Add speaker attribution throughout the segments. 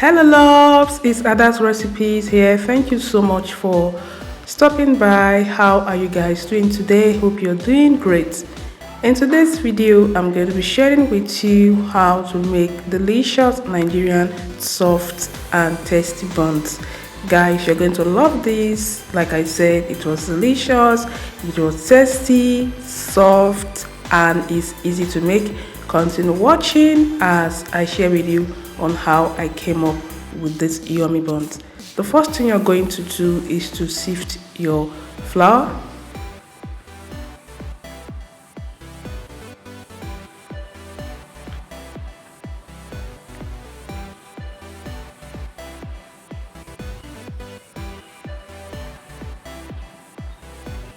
Speaker 1: Hello loves, it's Ada's recipes here. Thank you so much for stopping by. How are you guys doing today? Hope you're doing great. In today's video, I'm going to be sharing with you how to make delicious Nigerian soft and tasty buns. Guys, you're going to love this. Like I said, it was delicious, it was tasty, soft, and it's easy to make. Continue watching as I share with you on how I came up with this yummy buns. The first thing you're going to do is to sift your flour.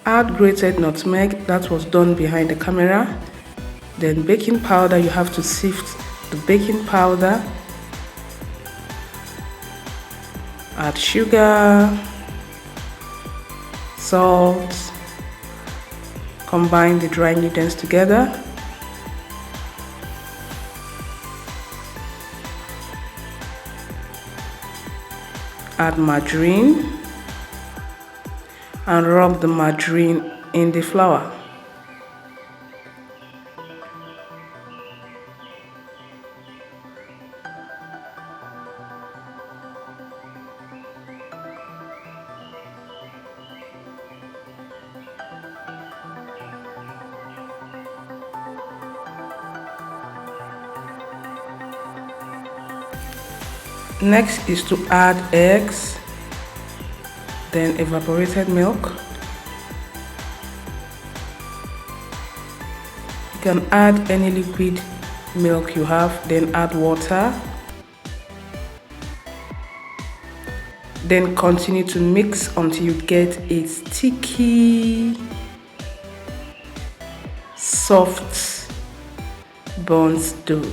Speaker 1: Add grated nutmeg, that was done behind the camera. Then baking powder, you have to sift the baking powder. Add sugar, salt, combine the dry ingredients together. Add margarine and rub the margarine in the flour. Next is to add eggs, then evaporated milk. You can add any liquid milk you have, then add water. Then continue to mix until you get a sticky, soft buns dough.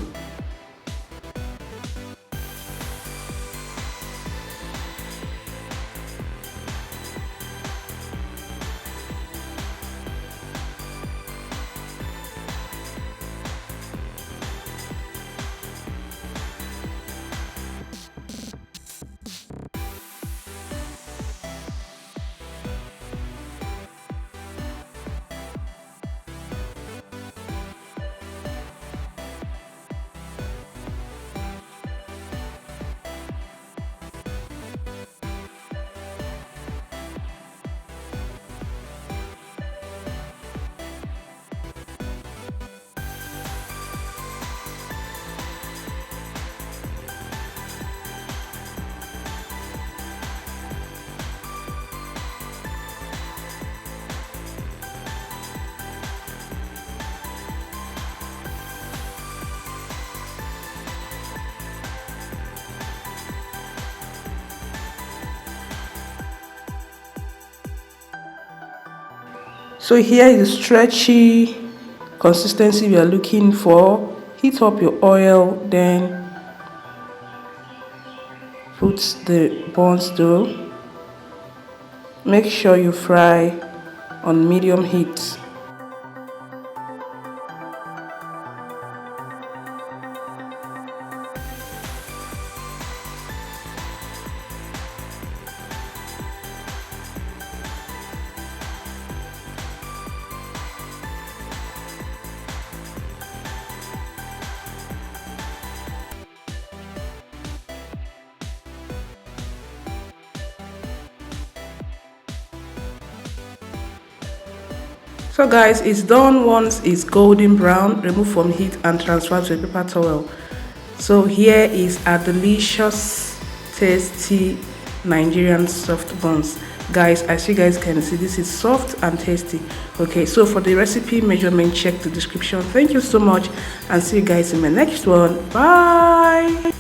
Speaker 1: So here is the stretchy consistency we are looking for. Heat up your oil, then put the buns dough. Make sure you fry on medium heat. So guys, it's done. Once it's golden brown, remove from heat and transfer to a paper towel. So here is a delicious, tasty Nigerian soft buns. Guys, as you guys can see, this is soft and tasty. Okay, so for the recipe measurement, check the description. Thank you so much and see you guys in my next one. Bye.